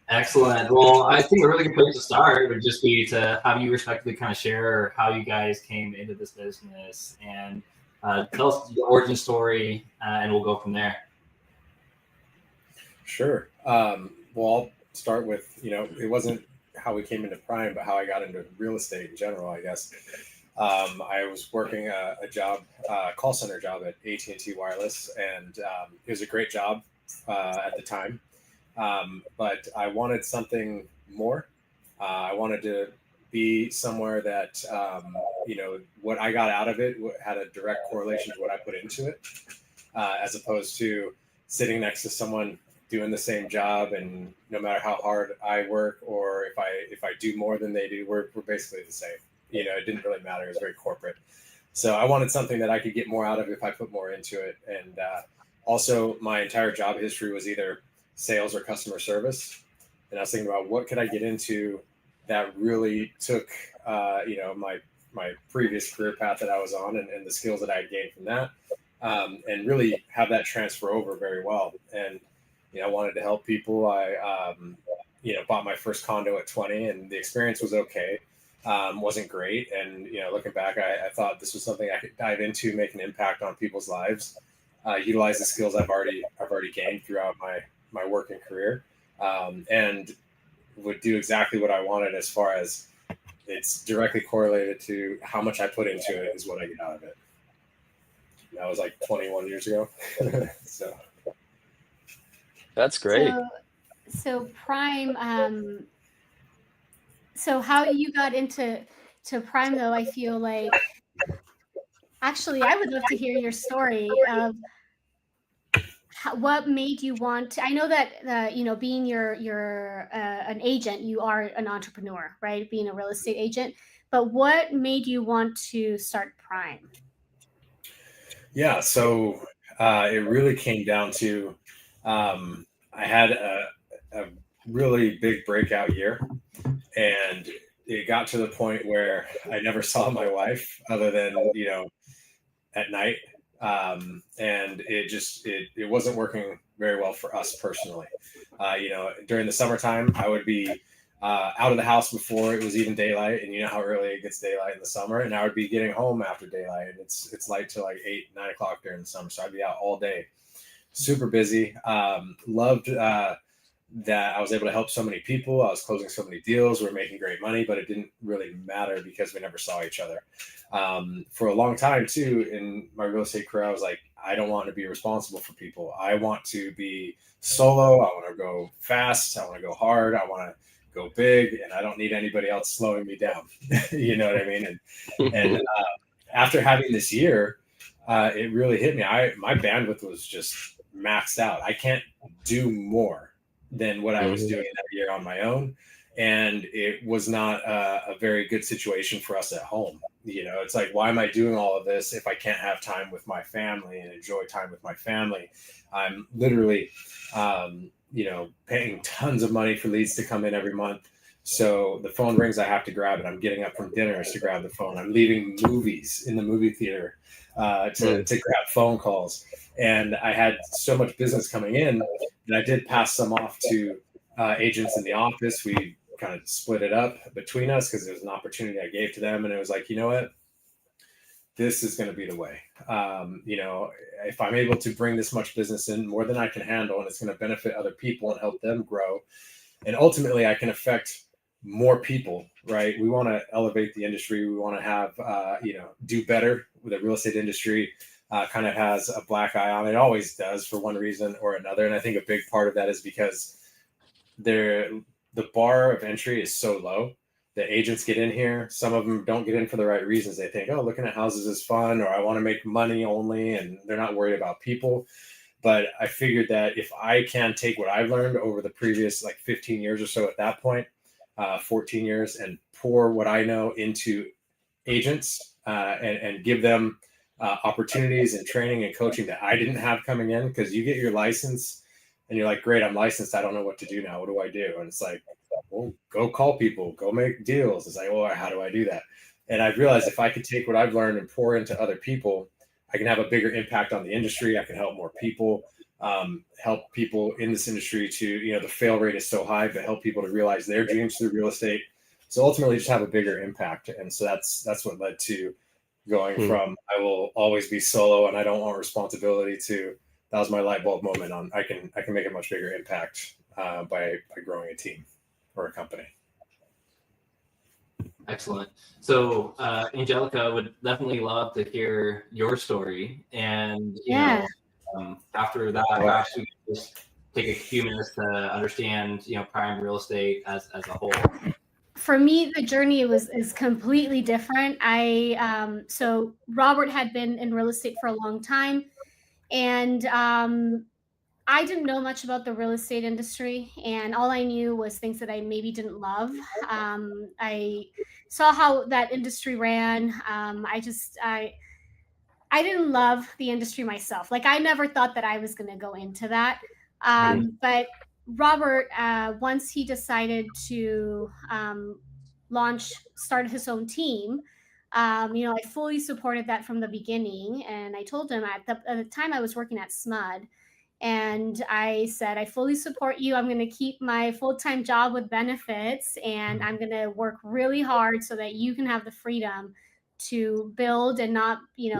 Excellent. Well, I think a really good place to start would just be to have you respectively kind of share how you guys came into this business and tell us the origin story, and we'll go from there. Sure. Well, I'll start with, it wasn't how we came into Prime, but how I got into real estate in general, I guess. I was working a job, call center job at AT&T Wireless, and it was a great job at the time. But I wanted something more. I wanted to be somewhere that, what I got out of it had a direct correlation to what I put into it, as opposed to sitting next to someone doing the same job, and no matter how hard I work or if I do more than they do, we're basically the same. It didn't really matter. It was very corporate. So I wanted something that I could get more out of if I put more into it. And also, my entire job history was either sales or customer service. And I was thinking about what could I get into that really took, my previous career path that I was on, and the skills that I had gained from that, and really have that transfer over very well. And I wanted to help people. I bought my first condo at 20, and the experience was okay. Wasn't great, and looking back, I thought this was something I could dive into, make an impact on people's lives, utilize the skills I've already gained throughout my working career, and would do exactly what I wanted, as far as it's directly correlated to how much I put into it is what I get out of it. That was like 21 years ago. So That's great. So Prime. So how you got into Prime though? I feel like actually I would love to hear your story of what made you want to, I know that being you're an agent, you are an entrepreneur, right? Being a real estate agent, but what made you want to start Prime? yeah, so it really came down to, I had a really big breakout year, and it got to the point where I never saw my wife other than at night, and it wasn't working very well for us personally. During the summertime, I would be out of the house before it was even daylight, and you know how early it gets daylight in the summer, and I would be getting home after daylight, and it's light till like 8, 9 o'clock during the summer, so I'd be out all day, super busy. Loved that I was able to help so many people. I was closing so many deals. We were making great money, but it didn't really matter because we never saw each other. For a long time too, in my real estate career, I was like, I don't want to be responsible for people. I want to be solo. I want to go fast. I want to go hard. I want to go big, and I don't need anybody else slowing me down. You know what I mean? And after having this year, it really hit me. My bandwidth was just maxed out. I can't do more than what I was doing that year on my own. And it was not a very good situation for us at home. It's like, why am I doing all of this if I can't have time with my family and enjoy time with my family? I'm literally, paying tons of money for leads to come in every month. So the phone rings, I have to grab it. I'm getting up from dinners to grab the phone. I'm leaving movies in the movie theater to grab phone calls. And I had so much business coming in that I did pass some off to agents in the office. We kind of split it up between us because it was an opportunity I gave to them. And it was like, you know what? This is going to be the way. If I'm able to bring this much business in, more than I can handle, and it's going to benefit other people and help them grow, and ultimately I can affect more people, right? We want to elevate the industry. We want to have, do better with the real estate industry. Kind of has a black eye on it. It always does for one reason or another. And I think a big part of that is because the bar of entry is so low. The agents get in here. Some of them don't get in for the right reasons. They think, oh, looking at houses is fun, or I want to make money only, and they're not worried about people. But I figured that if I can take what I've learned over the previous like 15 years or so at that point, 14 years, and pour what I know into agents, and give them opportunities and training and coaching that I didn't have coming in, because you get your license and you're like, great, I'm licensed. I don't know what to do now. What do I do? And it's like, well, go call people, go make deals. It's like, well, how do I do that? And I realized if I could take what I've learned and pour into other people, I can have a bigger impact on the industry. I can help more people. help people in this industry to, the fail rate is so high, but help people to realize their dreams through real estate. So ultimately just have a bigger impact. And so that's what led to going from, I will always be solo and I don't want responsibility, to that was my light bulb moment on I can make a much bigger impact by growing a team or a company. Excellent. So, Angelica, would definitely love to hear your story. And, you know, after that, perhaps we could just take a few minutes to understand, prime real estate as a whole. For me, the journey is completely different. So Robert had been in real estate for a long time, and I didn't know much about the real estate industry, and all I knew was things that I maybe didn't love. I saw how that industry ran. I didn't love the industry myself. Like, I never thought that I was going to go into that. But Robert, once he decided to start his own team, I fully supported that from the beginning. And I told him at the time I was working at SMUD, and I said, I fully support you. I'm going to keep my full-time job with benefits, and I'm going to work really hard so that you can have the freedom to build and not be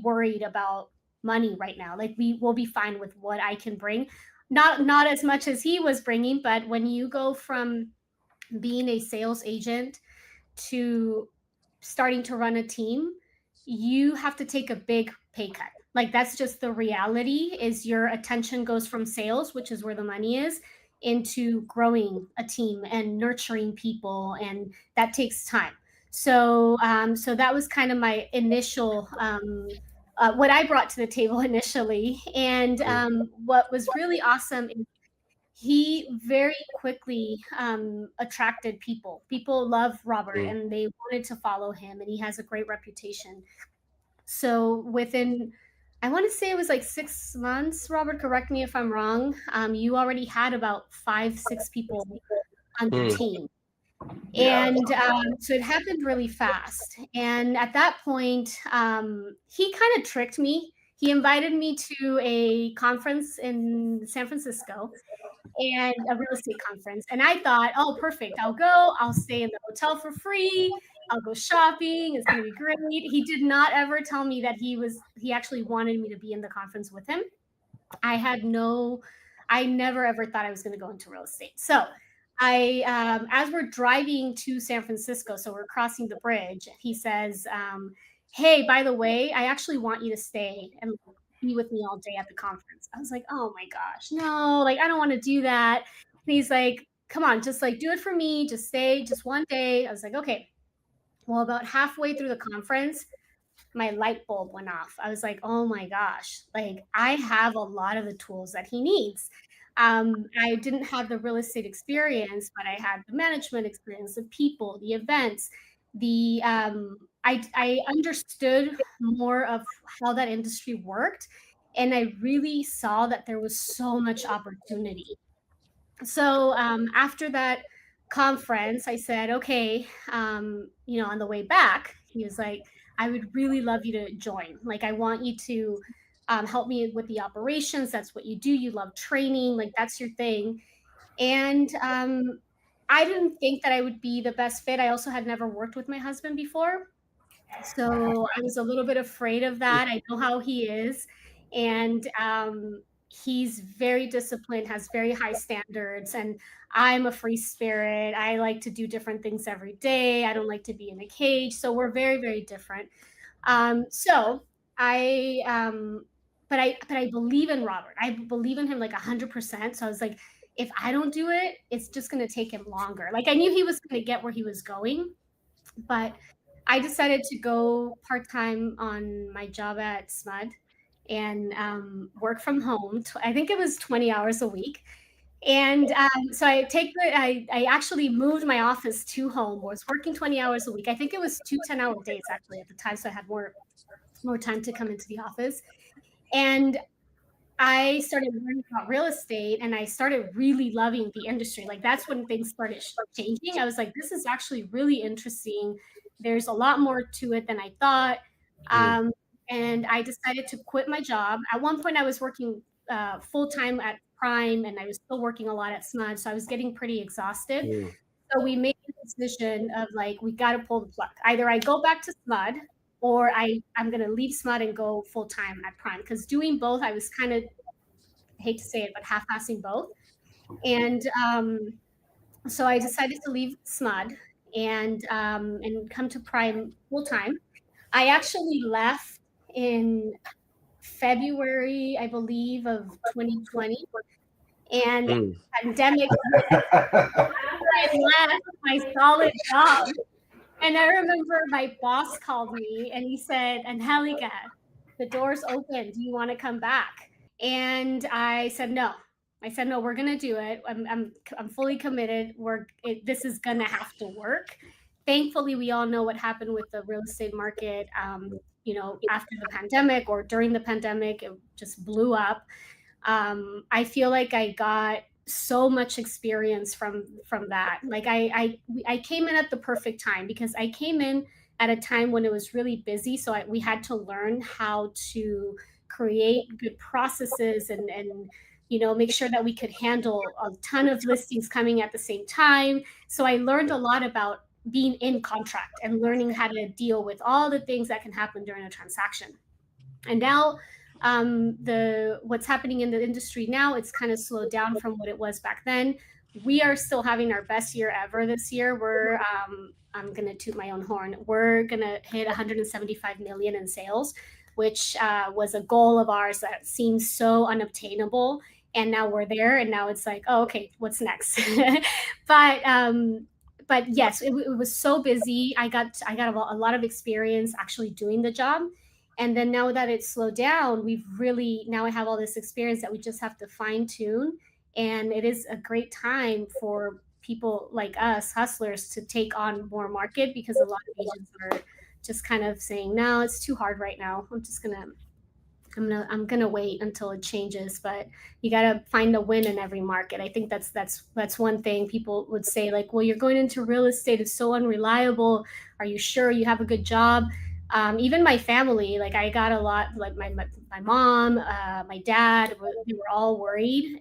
worried about money right now. Like, we will be fine with what I can bring. Not as much as he was bringing, but when you go from being a sales agent to starting to run a team, you have to take a big pay cut. Like, that's just the reality. Is your attention goes from sales, which is where the money is, into growing a team and nurturing people, and that takes time. So that was kind of my initial what I brought to the table initially. And what was really awesome is he very quickly attracted people. People love Robert and they wanted to follow him, and he has a great reputation. So within, I want to say it was like 6 months, Robert, correct me if I'm wrong, you already had about 5-6 people on your team. And so it happened really fast. And at that point, he kind of tricked me. He invited me to a conference in San Francisco, and a real estate conference. And I thought, oh, perfect. I'll go. I'll stay in the hotel for free. I'll go shopping. It's going to be great. He did not ever tell me that he actually wanted me to be in the conference with him. I never ever thought I was going to go into real estate. So as we're driving to San Francisco, so we're crossing the bridge, he says, hey, by the way, I actually want you to stay and be with me all day at the conference. I was like, oh my gosh, no, like, I don't want to do that. And he's like, come on, just like do it for me. Just stay just one day. I was like, okay. Well, about halfway through the conference, my light bulb went off. I was like, oh my gosh, like, I have a lot of the tools that he needs. I didn't have the real estate experience, but I had the management experience, the people, the events, I understood more of how that industry worked, and I really saw that there was so much opportunity. So after that conference, I said, okay, on the way back, he was like, I would really love you to join. Like, I want you to help me with the operations. That's what you do. You love training. Like, that's your thing. And I didn't think that I would be the best fit. I also had never worked with my husband before. So I was a little bit afraid of that. I know how he is. And he's very disciplined, has very high standards. And I'm a free spirit. I like to do different things every day. I don't like to be in a cage. So we're very, very different. But I believe in Robert. I believe in him like 100%. So I was like, if I don't do it, it's just going to take him longer. Like, I knew he was going to get where he was going, but I decided to go part-time on my job at SMUD and work from home. I think it was 20 hours a week. And so I actually moved my office to home. I was working 20 hours a week. I think it was 2 10-hour days actually at the time. So I had more time to come into the office. And I started learning about real estate, and I started really loving the industry. Like, that's when things started changing. I was like, this is actually really interesting. There's a lot more to it than I thought. And I decided to quit my job. At one point I was working full time at Prime, and I was still working a lot at Smudge, so I was getting pretty exhausted. So we made the decision of like, we got to pull the plug. Either I go back to Smud, or I'm going to leave Smud and go full time at Prime, because doing both, I was kind of, I hate to say it, but half-assing both. And so I decided to leave Smud and come to Prime full time. I actually left in February, I believe, of 2020, and pandemic after I left my solid job. And I remember my boss called me and he said, "Angelica, the door's open. Do you want to come back?" And I said, "No." I said, "No, we're gonna do it. I'm fully committed. This is gonna have to work." Thankfully, we all know what happened with the real estate market. After the pandemic or during the pandemic, it just blew up. I feel like I got so much experience from that. Like I came in at the perfect time, because I came in at a time when it was really busy. So we had to learn how to create good processes and make sure that we could handle a ton of listings coming at the same time. So I learned a lot about being in contract and learning how to deal with all the things that can happen during a transaction. And now what's happening in the industry now, it's kind of slowed down from what it was back then. We are still having our best year ever this year. I'm going to toot my own horn. We're going to hit 175 million in sales, which was a goal of ours that seemed so unobtainable. And now we're there, and now it's like, oh, okay, what's next? But yes, it was so busy. I got a lot of experience actually doing the job. And then now that it's slowed down, now I have all this experience that we just have to fine tune. And it is a great time for people like us, hustlers, to take on more market, because a lot of agents are just kind of saying, no, it's too hard right now. I'm gonna wait until it changes. But you gotta find a win in every market. I think that's one thing people would say, like, well, you're going into real estate, it's so unreliable. Are you sure you have a good job? Even my family, like I got a lot, like my mom, my dad, they were all worried.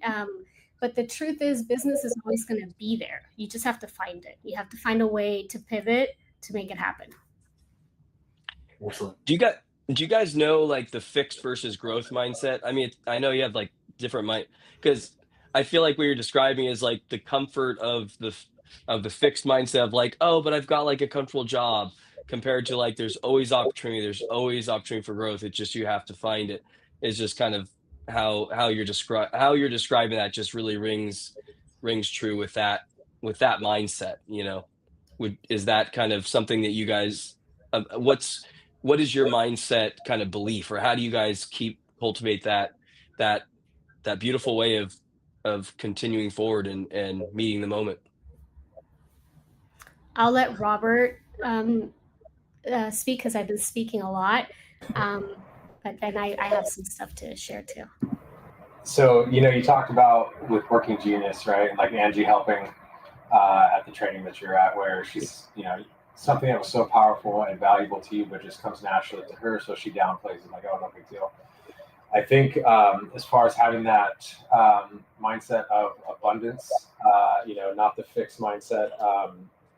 But the truth is, business is always going to be there. You just have to find it. You have to find a way to pivot to make it happen. Excellent. Do you guys know like the fixed versus growth mindset? I mean, I know you have like different because I feel like what you're describing is like the comfort of the fixed mindset of like, oh, but I've got like a comfortable job, compared to like there's always opportunity for growth. It's just you have to find it. Is just kind of how you're describing that just really rings true with that mindset, you know. Is that kind of something that you guys what is your mindset kind of belief, or how do you guys cultivate that beautiful way of continuing forward and meeting the moment? I'll let Robert speak, because I've been speaking a lot. But then I have some stuff to share too. So, you talked about with Working Genius, right? Like Angie helping at the training that you're at, where she's, something that was so powerful and valuable to you, but just comes naturally to her. So she downplays it, like, oh, no big deal. I think as far as having that mindset of abundance, not the fixed mindset,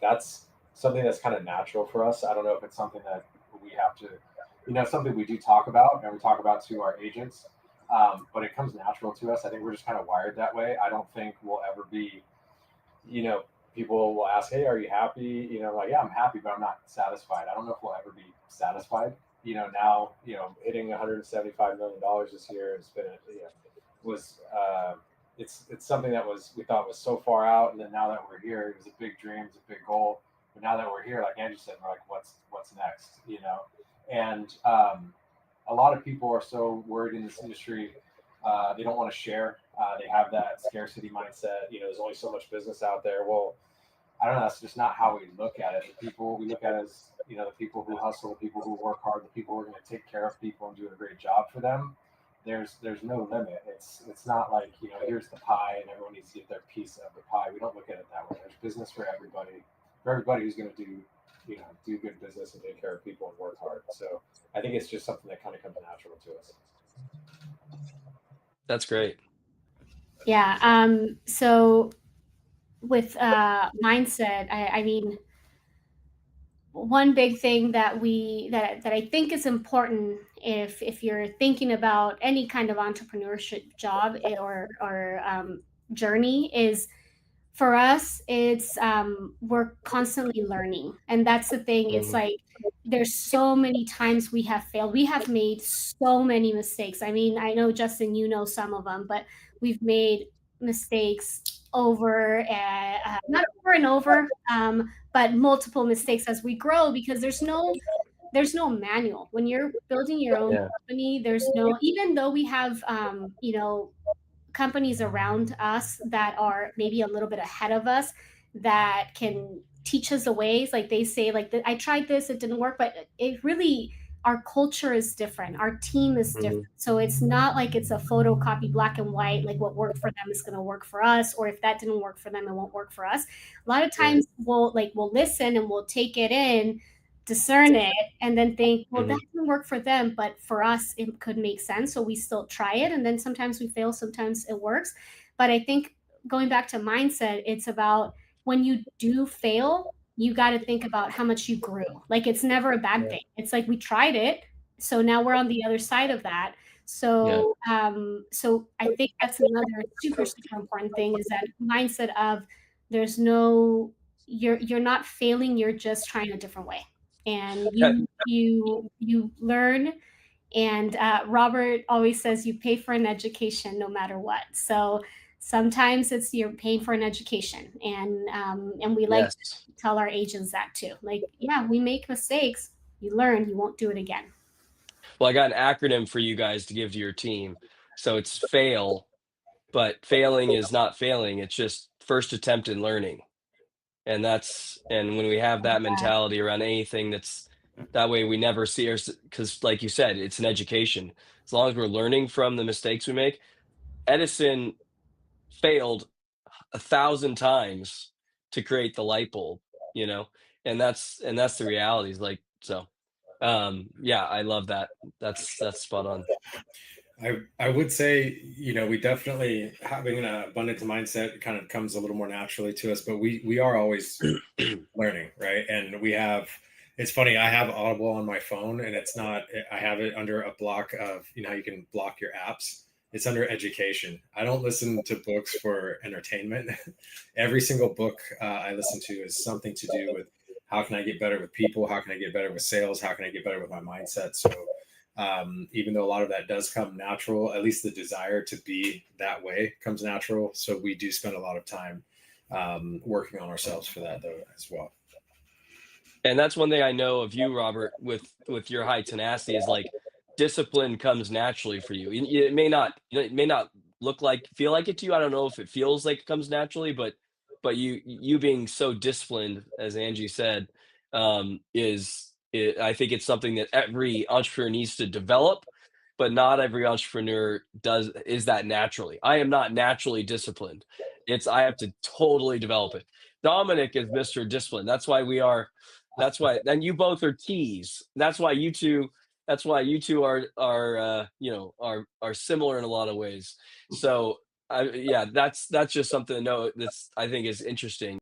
that's something that's kind of natural for us. I don't know if it's something that we have to, something we do talk about, and we talk about to our agents, but it comes natural to us. I think we're just kind of wired that way. I don't think we'll ever be, people will ask, hey, are you happy? Like, yeah, I'm happy, but I'm not satisfied. I don't know if we'll ever be satisfied. Now, hitting $175 million this year has been, it's something that we thought was so far out. And then now that we're here, it was a big dream, it's a big goal. But now that we're here, like Andrew said, we're like, what's next? And a lot of people are so worried in this industry. They don't want to share. They have that scarcity mindset. There's only so much business out there. Well, I don't know. That's just not how we look at it. The people we look at as, the people who hustle, the people who work hard, the people who are going to take care of people and do a great job for them. There's no limit. It's not like, here's the pie and everyone needs to get their piece of the pie. We don't look at it that way. There's business for everybody who's going to do good business and take care of people and work hard. So I think it's just something that kind of comes natural to us. That's great. Yeah. So with mindset, I mean, one big thing that I think is important if you're thinking about any kind of entrepreneurship job or journey is, for us, it's we're constantly learning, and that's the thing. It's Mhm. like there's so many times we have failed. We have made so many mistakes. I mean, I know, Justin, you know some of them, but we've made mistakes over not over and over, but multiple mistakes as we grow, because there's no manual when you're building your own Yeah. company. There's no, even though we have companies around us that are maybe a little bit ahead of us that can teach us the ways, like they say, like, I tried this, it didn't work, but it really, our culture is different, our team is different. Mhm. So it's not like it's a photocopy black and white, like what worked for them is going to work for us, or if that didn't work for them, it won't work for us. A lot of Right. times we'll listen and we'll take it in, discern it, and then think, well, that Mhm. didn't work for them, but for us it could make sense, so we still try it. And then sometimes we fail, sometimes it works. But I think, going back to mindset, it's about, when you do fail, you got to think about how much you grew. Like, it's never a bad Yeah. thing. It's like, we tried it, so now we're on the other side of that. Yeah. So I think that's another super super important thing, is that mindset of, there's no, you're not failing, you're just trying a different way, and Uh, you learn. And Robert always says, you pay for an education no matter what. So sometimes it's, you're paying for an education, and we like to Yes. tell our agents that too, like, yeah, we make mistakes, you learn, you won't do it again. Well, I got an acronym for you guys to give to your team. So it's fail, but failing is not failing. It's just first attempt in learning. And when we have that mentality around anything, that's that way we never see our, because like you said, it's an education. As long as we're learning from the mistakes we make. Edison failed 1,000 times to create the light bulb, you know, and that's the reality. Is like, so yeah, I love that. That's spot on. I would say, we definitely, having an abundance mindset kind of comes a little more naturally to us, but we are always learning, right? And it's funny, I have Audible on my phone, and it's not, I have it under a block of, how you can block your apps. It's under education. I don't listen to books for entertainment. Every single book I listen to is something to do with, how can I get better with people? How can I get better with sales? How can I get better with my mindset? So even though a lot of that does come natural, at least the desire to be that way comes natural. So we do spend a lot of time working on ourselves for that, though, as well. And that's one thing I know of you, Robert, with your high tenacity, is like discipline comes naturally for you. It may not, it may not feel like it to you. I don't know if it feels like it comes naturally, but you being so disciplined, as Angie said, I think it's something that every entrepreneur needs to develop, but not every entrepreneur is that naturally. I am not naturally disciplined. I have to totally develop it. Dominic is Mr. Discipline. That's why, and you both are T's. That's why you two are similar in a lot of ways. So yeah, that's just something to know. That's, I think, is interesting.